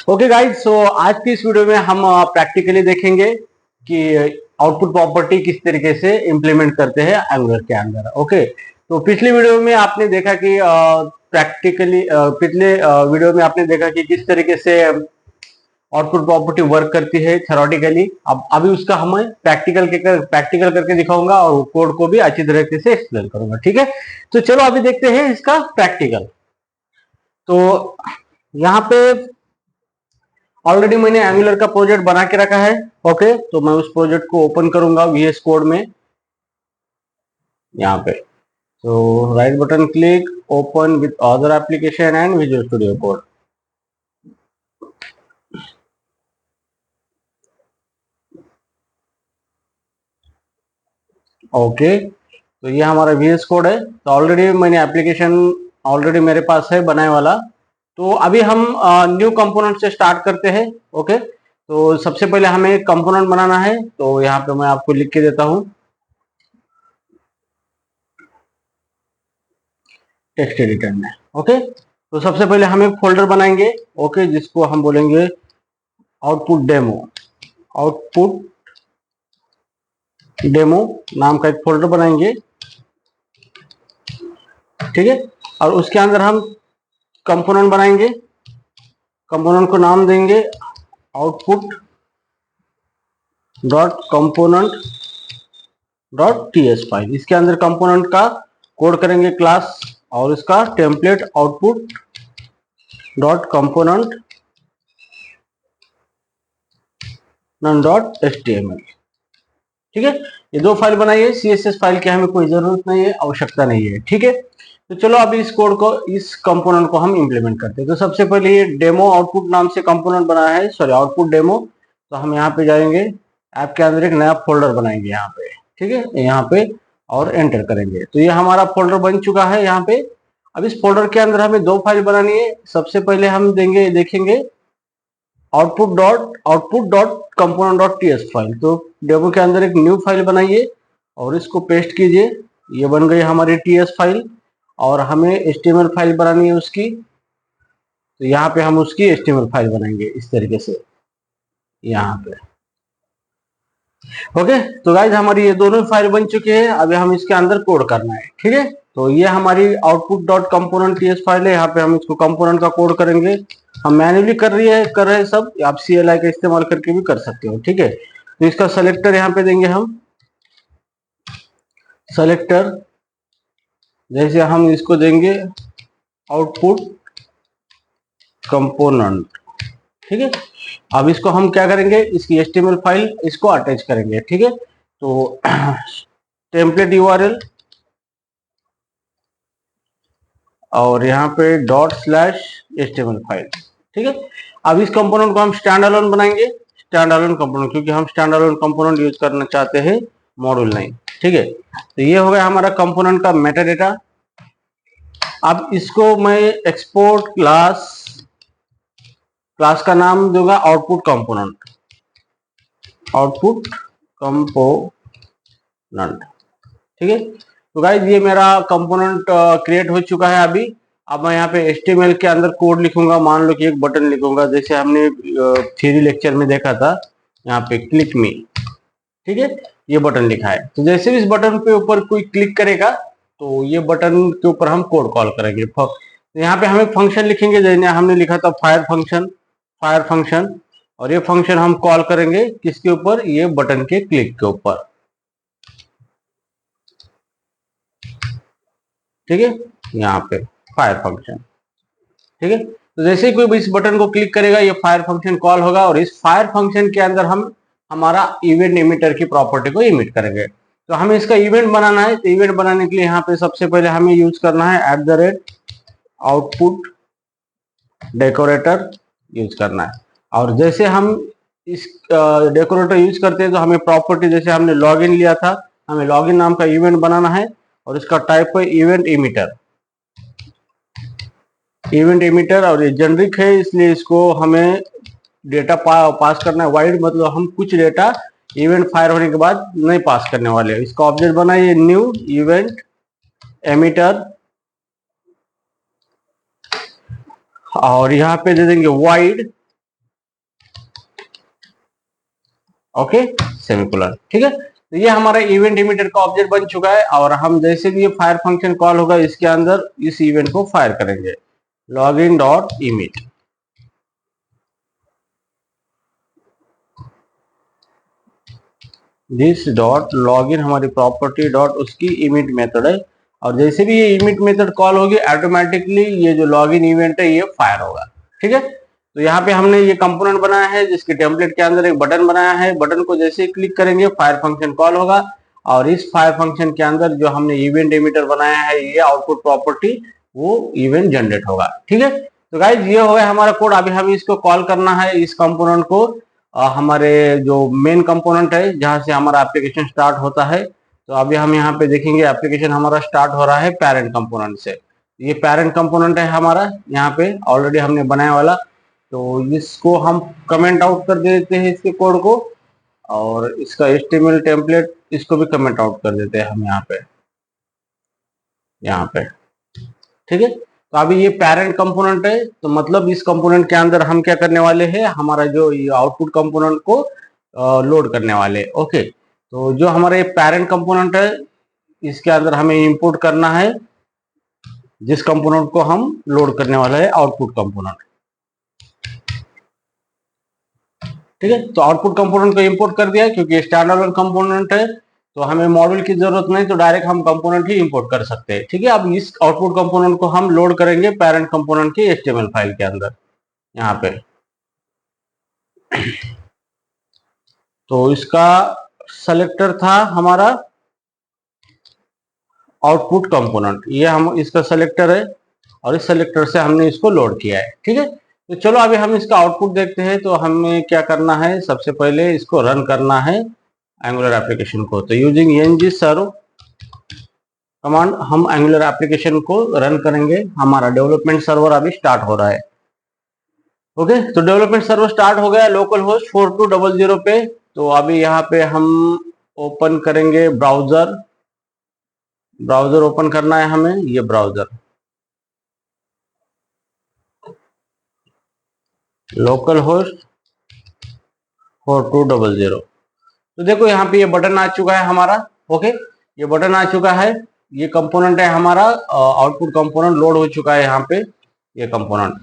Okay guys, सो आज की इस वीडियो में हम प्रैक्टिकली देखेंगे कि आउटपुट प्रॉपर्टी किस तरीके से इंप्लीमेंट करते हैं एंगुलर के अंदर। ओके, तो पिछली वीडियो में आपने देखा कि प्रैक्टिकली पिछले वीडियो में आपने देखा कि किस तरीके से आउटपुट प्रॉपर्टी वर्क करती है थ्योरेटिकली। अब अभी उसका हमें प्रैक्टिकल करके दिखाऊंगा और कोड को भी अच्छी तरीके से एक्सप्लेन करूंगा। ठीक है, तो चलो अभी देखते हैं इसका प्रैक्टिकल। तो यहाँ पे ऑलरेडी मैंने एंगुलर का प्रोजेक्ट बना के रखा है। ओके, तो मैं उस प्रोजेक्ट को ओपन करूंगा VS कोड में यहाँ पे। तो right button click, open with other application and visual studio code. Okay, तो ये हमारा VS कोड है। तो ऑलरेडी मैंने एप्लीकेशन ऑलरेडी मेरे पास है बनाए वाला। तो अभी हम न्यू कंपोनेंट से स्टार्ट करते हैं। ओके, तो सबसे पहले हमें एक कंपोनेंट बनाना है। तो यहाँ पे मैं आपको लिख के देता हूँ टेक्स्ट एडिटर में। ओके, तो सबसे पहले हम एक फोल्डर बनाएंगे। ओके, जिसको हम बोलेंगे आउटपुट डेमो। आउटपुट डेमो नाम का एक फोल्डर बनाएंगे। ठीक है, और उसके अंदर हम कंपोनेंट बनाएंगे। कंपोनेंट को नाम देंगे output dot component dot TS file. इसके अंदर कंपोनेंट का कोड करेंगे क्लास, और इसका टेम्पलेट आउटपुट डॉट कंपोनेंट नन डॉट एचटीएमएल। ठीक है, ये दो फाइल बनाइए। सीएसएस फाइल की हमें कोई जरूरत नहीं है, आवश्यकता नहीं है। ठीक है, तो चलो अभी इस कोड को, इस कंपोनेंट को हम इंप्लीमेंट करते हैं। तो सबसे पहले ये डेमो आउटपुट नाम से कंपोनेंट बनाया है, सॉरी आउटपुट डेमो। तो हम यहाँ पे जाएंगे, ऐप के अंदर एक नया फोल्डर बनाएंगे यहाँ पे। ठीक है, यहाँ पे और एंटर करेंगे। तो ये हमारा फोल्डर बन चुका है यहाँ पे। अब इस फोल्डर के अंदर हमें दो फाइल बनानी है। सबसे पहले हम देखेंगे output dot component dot TS file. तो डेमो के अंदर एक न्यू फाइल बनाइए और इसको पेस्ट कीजिए। ये बन गई हमारी टीएस फाइल, और हमें एचटीएमएल फाइल बनानी है उसकी। तो यहाँ पे हम उसकी एचटीएमएल फाइल बनाएंगे इस तरीके से यहाँ पे। ओके, तो गाइज हमारी ये दोनों फाइल बन चुकी है। अभी हम इसके अंदर कोड करना है। ठीक है, तो ये हमारी output dot component TS file है। यहाँ पे हम इसको कंपोनेंट का कोड करेंगे। हम मैन्युअली कर रहे हैं सब, आप CLI का इस्तेमाल करके भी कर सकते हो। ठीक है, तो इसका सेलेक्टर यहाँ पे देंगे हम। सेलेक्टर जैसे हम इसको देंगे आउटपुट कंपोनेंट। ठीक है, अब इसको हम क्या करेंगे, इसकी HTML फाइल इसको अटैच करेंगे। ठीक है, तो टेम्पलेट URL और यहाँ पे ./HTML फाइल। ठीक है, अब इस कंपोनेंट को हम स्टैंड अलोन बनाएंगे। स्टैंड अलोन कंपोनेंट, क्योंकि हम स्टैंड अलोन कंपोनेंट यूज करना चाहते हैं, मॉड्यूल नहीं। ठीक है, तो ये हो गया हमारा कंपोनेंट का मेटा डेटा। अब इसको मैं एक्सपोर्ट क्लास का नाम दूंगा आउटपुट कंपोनेंट। Output component. ठीक है, तो गाइज ये मेरा कंपोनेंट क्रिएट हो चुका है अभी। अब मैं यहाँ पे HTML के अंदर कोड लिखूंगा। मान लो कि एक बटन लिखूंगा, जैसे हमने थ्योरी लेक्चर में देखा था, यहाँ पे क्लिक मी। ठीक है, ये बटन लिखा है। तो जैसे भी इस बटन पे ऊपर कोई क्लिक करेगा, तो ये बटन के ऊपर हम कोड कॉल करेंगे। तो यहाँ पे हम एक फंक्शन लिखेंगे, जैसे हमने लिखा था फायर फंक्शन, और ये फंक्शन हम कॉल करेंगे किसके ऊपर, ये बटन के क्लिक के ऊपर। ठीक है, यहाँ पे फायर फंक्शन। ठीक है, तो जैसे ही कोई इस बटन को क्लिक करेगा, ये फायर फंक्शन कॉल होगा, और इस फायर फंक्शन के अंदर हम हमारा इवेंट इमिटर की प्रॉपर्टी को इमिट करेंगे। तो हमें इसका इवेंट बनाना है। तो इवेंट बनाने के लिए यहाँ पे सबसे पहले हमें यूज करना है @आउटपुट डेकोरेटर यूज करना है। और जैसे हम इस डेकोरेटर यूज करते हैं, तो हमें प्रॉपर्टी, जैसे हमने लॉगिन लिया था, हमें लॉगिन नाम का इवेंट बनाना है, और इसका टाइप है इवेंट इमिटर। और ये जेनरिक है, इसलिए इसको हमें डेटा पास करना है वाइड, मतलब हम कुछ डेटा इवेंट फायर होने के बाद नहीं पास करने वाले। इसका ऑब्जेक्ट बनाइए न्यू इवेंट एमिटर, और यहाँ पे दे देंगे वाइड ओके, सेमीकोलन। ठीक है, तो ये हमारा इवेंट इमिटर का ऑब्जेक्ट बन चुका है और हम जैसे भी ये फायर फंक्शन कॉल होगा इसके अंदर इस इवेंट को फायर करेंगे, login dot emit. This dot login हमारी प्रॉपर्टी डॉट उसकी इमिट मेथड है, और जैसे भी ये इमिट मेथड कॉल होगी ऑटोमेटिकली ये जो लॉगिन इवेंट है ये फायर होगा। ठीक है, तो यहाँ पे हमने ये कंपोनेंट बनाया है जिसके टेम्पलेट के अंदर एक बटन बनाया है, बटन को जैसे ही क्लिक करेंगे फायर फंक्शन कॉल होगा, और इस फायर फंक्शन के अंदर जो हमने इवेंट एमिटर बनाया है ये आउटपुट प्रॉपर्टी वो इवेंट जनरेट होगा। ठीक है, तो गाइज ये हो गया हमारा कोड। अभी हमें इसको कॉल करना है, इस कंपोनेंट को हमारे जो मेन कंपोनेंट है जहां से हमारा एप्लीकेशन स्टार्ट होता है। तो अभी हम यहाँ पे देखेंगे एप्लीकेशन हमारा स्टार्ट हो रहा है पेरेंट कंपोनेंट से। ये पेरेंट कंपोनेंट है हमारा, यहाँ पे ऑलरेडी हमने बनाया वाला। तो इसको हम कमेंट आउट कर देते हैं इसके कोड को, और इसका HTML टेम्पलेट इसको भी कमेंट आउट कर देते हैं हम यहाँ पे। ठीक है, तो अभी ये पेरेंट कंपोनेंट है, तो मतलब इस कंपोनेंट के अंदर हम क्या करने वाले हैं, हमारा जो ये आउटपुट कंपोनेंट को लोड करने वाले। ओके, तो जो हमारा ये पेरेंट कंपोनेंट है इसके अंदर हमें इंपोर्ट करना है जिस कंपोनेंट को हम लोड करने वाला है, आउटपुट कंपोनेंट। ठीक है, तो आउटपुट कंपोनेंट को इंपोर्ट कर दिया क्योंकि स्टैंडअलोन कंपोनेंट है, तो हमें मॉड्यूल की जरूरत नहीं, तो डायरेक्ट हम कंपोनेंट ही इंपोर्ट कर सकते हैं। ठीक है, अब इस आउटपुट कंपोनेंट को हम लोड करेंगे पेरेंट कंपोनेंट की HTML फाइल के अंदर यहाँ पे। तो इसका सेलेक्टर था हमारा आउटपुट कंपोनेंट, ये हम इसका सेलेक्टर है और इस सेलेक्टर से हमने इसको लोड किया है। ठीक है, तो चलो अभी हम इसका आउटपुट देखते हैं। तो हमें क्या करना है, सबसे पहले इसको रन करना है एंगुलर एप्लीकेशन को। तो यूजिंग ng सर्व कमांड हम एंगुलर एप्लीकेशन को रन करेंगे। हमारा डेवलपमेंट सर्वर अभी स्टार्ट हो रहा है। ओके, तो डेवलपमेंट सर्वर स्टार्ट हो गया लोकल होस्ट 4200 पे। तो अभी यहाँ पे हम ओपन करेंगे ब्राउजर ओपन करना है हमें, ये ब्राउजर लोकल होस्ट 4200। तो देखो यहाँ पे ये बटन आ चुका है हमारा। ओके, ये बटन आ चुका है, ये कंपोनेंट है हमारा, आउटपुट कंपोनेंट लोड हो चुका है यहाँ पे, ये कंपोनेंट।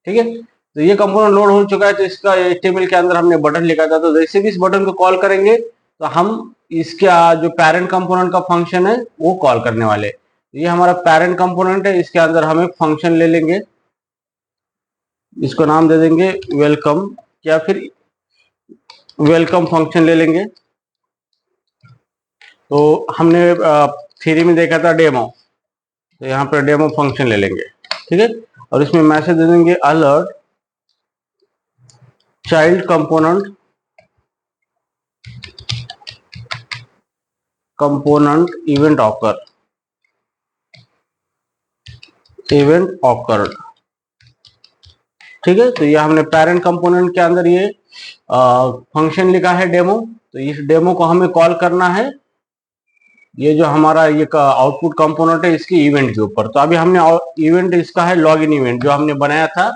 ठीक है, तो ये कंपोनेंट लोड हो चुका है। तो इसका HTML के अंदर हमने बटन लिखा था, तो जैसे भी इस बटन को कॉल करेंगे तो हम इसका जो पेरेंट कंपोनेंट का फंक्शन है वो कॉल करने वाले। ये हमारा पेरेंट कंपोनेंट है, इसके अंदर हम एक फंक्शन ले लेंगे, इसको नाम दे देंगे वेलकम, या फिर वेलकम फंक्शन ले लेंगे। तो हमने थ्योरी में देखा था डेमो, तो यहाँ पर डेमो फंक्शन ले लेंगे। ठीक है, और इसमें मैसेज दे देंगे alert child component event awkward. ठीक है, तो ये हमने पेरेंट कंपोनेंट के अंदर ये फंक्शन लिखा है डेमो। तो इस डेमो को हमें कॉल करना है ये जो हमारा ये आउटपुट कंपोनेंट है इसकी इवेंट के ऊपर। तो अभी हमने इवेंट इसका है लॉगिन इवेंट जो हमने बनाया था,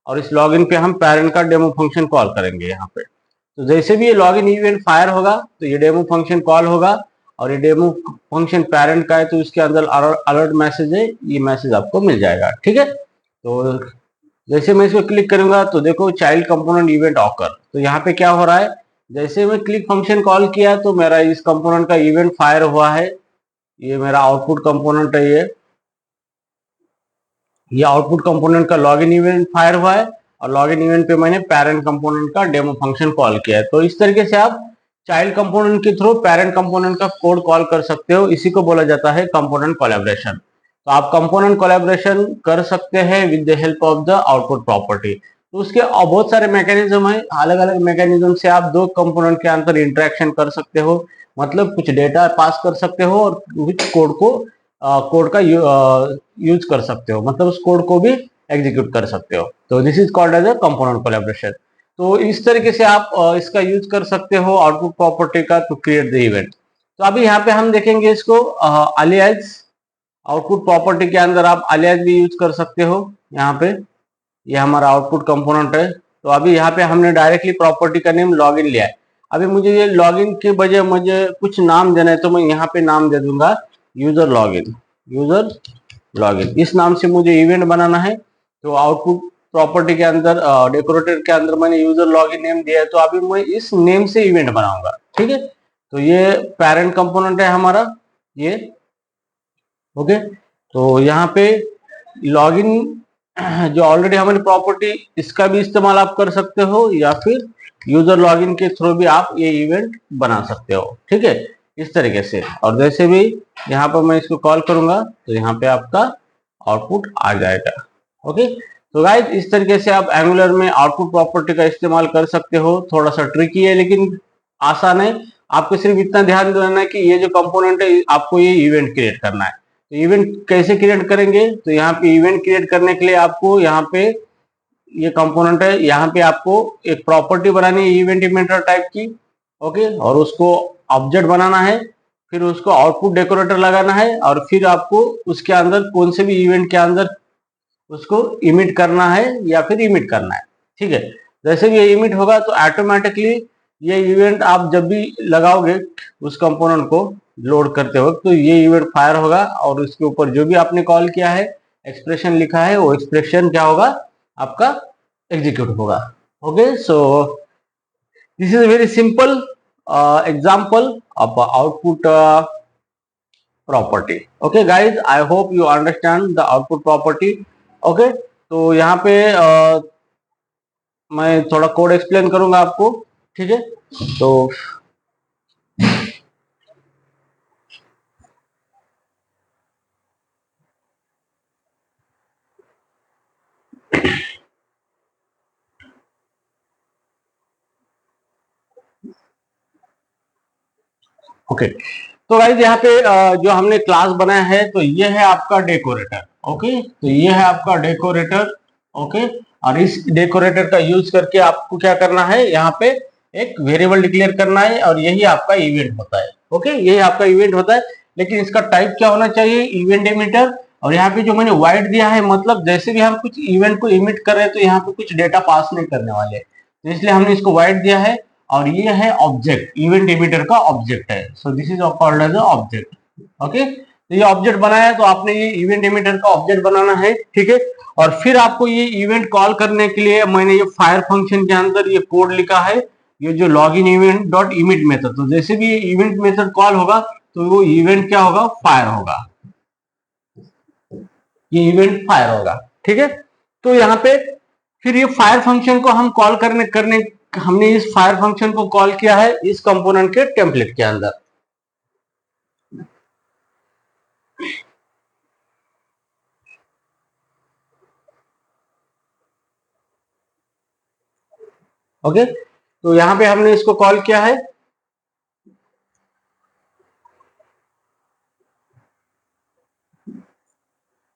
और इस लॉगिन पे हम पेरेंट का डेमो फंक्शन कॉल करेंगे यहाँ पे। तो जैसे भी ये लॉगिन इवेंट फायर होगा तो ये डेमो फंक्शन कॉल होगा, और ये डेमो फंक्शन पेरेंट का है तो इसके अंदर अलर्ट मैसेज है, ये मैसेज आपको मिल जाएगा। ठीक है, तो जैसे मैं इसको क्लिक करूंगा तो देखो चाइल्ड कंपोनेंट इवेंट ऑकर। तो यहाँ पे क्या हो रहा है, जैसे मैं क्लिक फंक्शन कॉल किया तो मेरा इस कंपोनेंट का इवेंट फायर हुआ है। ये मेरा आउटपुट कंपोनेंट है, ये आउटपुट कंपोनेंट का लॉगिन इवेंट फायर हुआ है, और लॉगिन इवेंट पे मैंने पेरेंट कंपोनेंट का डेमो फंक्शन कॉल किया है। तो इस तरीके से आप चाइल्ड कंपोनेंट के थ्रू पेरेंट कंपोनेंट का कोड कॉल कर सकते हो। इसी को बोला जाता है कंपोनेंट कोलैबोरेशन। तो आप कंपोनेंट कोलैबोरेशन कर सकते हैं with the help of the output property. तो उसके बहुत सारे मैकेनिज्म है, अलग अलग मैकेनिज्म से आप दो कंपोनेंट के अंदर इंटरेक्शन कर सकते हो, मतलब कुछ डेटा पास कर सकते हो और कुछ कोड का यूज कर सकते हो, मतलब उस कोड को भी एग्जीक्यूट कर सकते हो। तो this is called as a component collaboration. तो इस तरीके से आप इसका यूज कर सकते हो आउटपुट प्रॉपर्टी का टू क्रिएट द इवेंट। तो अभी यहाँ पे हम देखेंगे इसको अलियास आउटपुट प्रॉपर्टी के अंदर आप अलियास भी यूज कर सकते हो। यहाँ पे ये हमारा आउटपुट कंपोनेंट है, तो अभी यहाँ पे हमने डायरेक्टली प्रॉपर्टी का नेम लॉगिन लिया है। अभी मुझे ये लॉगिन के बजाय मुझे कुछ नाम देना है, तो मैं यहाँ पे नाम दे दूंगा यूजर लॉगिन। यूजर लॉगिन इस नाम से मुझे इवेंट बनाना है। तो आउटपुट प्रॉपर्टी के अंदर डेकोरेटर के अंदर मैंने यूजर लॉगिन नेम दिया है, तो अभी मैं इस नेम से इवेंट बनाऊंगा। ठीक है, तो ये पेरेंट कंपोनेंट है हमारा ये। ओके, तो यहाँ पे लॉगिन जो ऑलरेडी हमारी प्रॉपर्टी, इसका भी इस्तेमाल आप कर सकते हो, या फिर यूजर लॉगिन के थ्रू भी आप ये इवेंट बना सकते हो। ठीक है, इस तरीके से। और जैसे भी यहाँ पर मैं इसको कॉल करूंगा तो यहाँ पे आपका आउटपुट आ जाएगा। ओके, तो गाइस इस तरीके से आप एंगुलर में आउटपुट प्रॉपर्टी का इस्तेमाल कर सकते हो। थोड़ा सा ट्रिकी है लेकिन आसान है। आपको सिर्फ इतना ध्यान देना है कि ये जो कंपोनेंट है आपको ये इवेंट क्रिएट करना है। तो इवेंट कैसे क्रिएट करेंगे, तो यहाँ पे इवेंट क्रिएट करने के लिए आपको यहाँ पे ये कंपोनेंट है, यहाँ पे आपको एक प्रॉपर्टी बनानी है इवेंट इमिटर टाइप की। ओके, और उसको ऑब्जेक्ट बनाना है, फिर उसको आउटपुट डेकोरेटर लगाना है, और फिर आपको उसके अंदर कौन से भी इवेंट के अंदर उसको इमिट करना है या फिर इमिट करना है। ठीक है, जैसे भी ये इमिट होगा तो ऑटोमेटिकली ये इवेंट आप जब भी लगाओगे उस कंपोनेंट को लोड करते वक्त, तो ये इवेंट फायर होगा, और उसके ऊपर जो भी आपने कॉल किया है, एक्सप्रेशन लिखा है, वो एक्सप्रेशन क्या होगा आपका एग्जीक्यूट होगा। Okay, so this is very simple example of output property. Okay guys, I hope you understand the output property. Okay, तो यहाँ पे मैं थोड़ा कोड एक्सप्लेन करूंगा आपको। ठीक है, तो ओके, तो गाइज यहाँ पे जो हमने क्लास बनाया है, तो ये है आपका डेकोरेटर। ओके, तो ये है आपका डेकोरेटर। ओके, और इस डेकोरेटर का यूज करके आपको क्या करना है, यहाँ पे एक वेरिएबल डिक्लेयर करना है, और यही आपका इवेंट होता है। ओके, यही आपका इवेंट होता है, लेकिन इसका टाइप क्या होना चाहिए, इवेंट एमिटर। और यहाँ पे जो मैंने वाइड दिया है, मतलब जैसे भी हम कुछ इवेंट को इमिट कर रहे हैं तो यहाँ पे कुछ डेटा पास नहीं करने वाले, तो इसलिए हमने इसको वाइड दिया है। और ये है ऑब्जेक्ट, इवेंट एमिटर का ऑब्जेक्ट है। So this is called as object. Okay, तो ये ऑब्जेक्ट बनाया है, तो आपने ये इवेंट एमिटर का ऑब्जेक्ट बनाना है। ठीक है, और फिर आपको ये इवेंट कॉल करने के लिए मैंने ये फायर फंक्शन के अंदर ये कोड लिखा है, ये जो login event dot emit method. तो जैसे भी ये इवेंट मेथड कॉल होगा तो वो इवेंट क्या होगा, फायर होगा, ये इवेंट फायर होगा। ठीक है, तो यहाँ पे फिर ये फायर फंक्शन को हम कॉल करने करने हमने इस फायर फंक्शन को कॉल किया है इस कंपोनेंट के टेम्पलेट के अंदर। ओके, तो यहाँ पे हमने इसको कॉल किया है।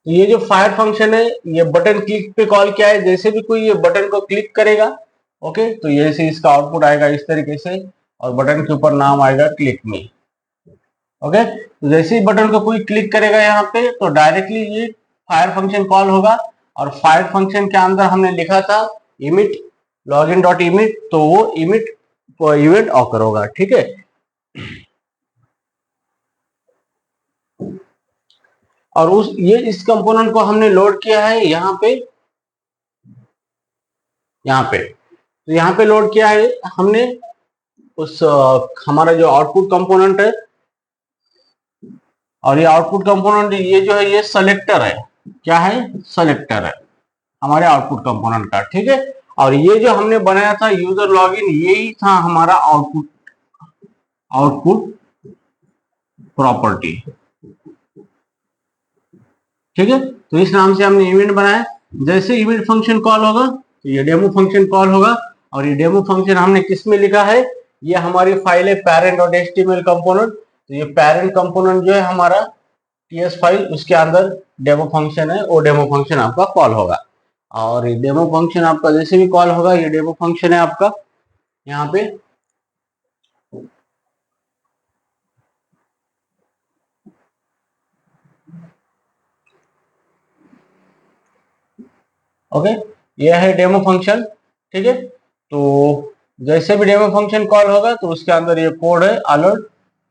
तो ये जो फायर फंक्शन है, ये बटन क्लिक पे कॉल किया है। जैसे भी कोई ये बटन को क्लिक करेगा, ओके, तो ये से इसका आउटपुट आएगा इस तरीके से, और बटन के ऊपर नाम आएगा क्लिक मी। ओके, तो जैसे ही बटन को कोई क्लिक करेगा यहाँ पे, तो डायरेक्टली ये फायर फंक्शन कॉल होगा। और फायर फंक्शन के अंदर हमने लिखा था इमिट लॉगिन डॉट इमिट, तो वो इमिट इवेंट ऑकर होगा। ठीक है, और उस ये इस कंपोनेंट को हमने लोड किया है यहाँ पे तो यहाँ पे लोड किया है हमने उस हमारा जो आउटपुट कंपोनेंट है। और ये आउटपुट कंपोनेंट ये जो है ये सेलेक्टर है, क्या है, सेलेक्टर है हमारे आउटपुट कंपोनेंट का। ठीक है, और ये जो हमने बनाया था यूजर लॉगिन, यही था हमारा आउटपुट आउटपुट प्रॉपर्टी। ठीक है, तो इस नाम से हमने इवेंट बनाया। जैसे इवेंट फंक्शन कॉल होगा तो ये डेमो फंक्शन कॉल होगा। और ये डेमो फंक्शन हमने किस में लिखा है, ये हमारी फाइल है पेरेंट डॉट एचटीएमएल कंपोनेंट। तो ये पेरेंट कंपोनेंट जो है हमारा टीएस फाइल, उसके अंदर डेमो फंक्शन है, वो डेमो फंक्शन आपका कॉल होगा। और ये डेमो फंक्शन आपका जैसे भी कॉल होगा, ये डेमो फंक्शन है आपका यहाँ पे। ओके, ये है डेमो फंक्शन। ठीक है। तो जैसे भी डेमो फंक्शन कॉल होगा तो उसके अंदर ये कोड है अलर्ट,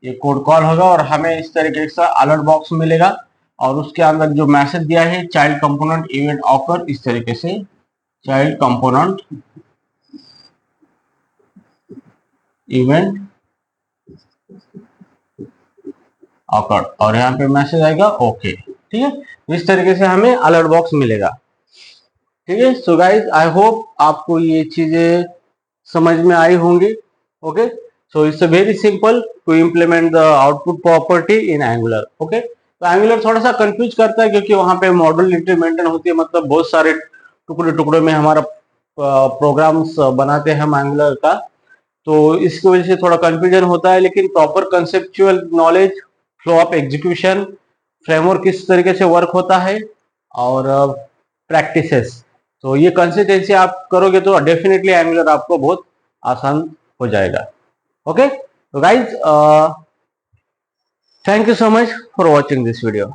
ये कोड कॉल होगा और हमें इस तरीके से अलर्ट बॉक्स मिलेगा और उसके अंदर जो मैसेज दिया है चाइल्ड कंपोनेंट इवेंट ऑकर, इस तरीके से चाइल्ड कंपोनेंट इवेंट ऑकर और यहाँ पे मैसेज आएगा ओके। ठीक है, इस तरीके से हमें अलर्ट बॉक्स मिलेगा। ठीक है, सो गाइज आई होप आपको ये चीजें समझ में आई होंगी। Okay, so it's very simple to implement the output property in Angular. Okay, तो एंगुलर थोड़ा सा कंफ्यूज करता है क्योंकि वहां पे मॉड्यूलरिटी मेंटेन होती है, मतलब बहुत सारे टुकड़े टुकड़े में हमारा प्रोग्राम्स बनाते हैं हम एंगुलर का, तो इसकी वजह से थोड़ा कंफ्यूजन होता है। लेकिन proper conceptual knowledge, flow of execution, framework किस तरीके से वर्क होता है और प्रैक्टिसेस, तो ये कंसिस्टेंसी आप करोगे तो डेफिनेटली एंगुलर आपको बहुत आसान हो जाएगा। ओके, तो guys thank you so much for watching this video.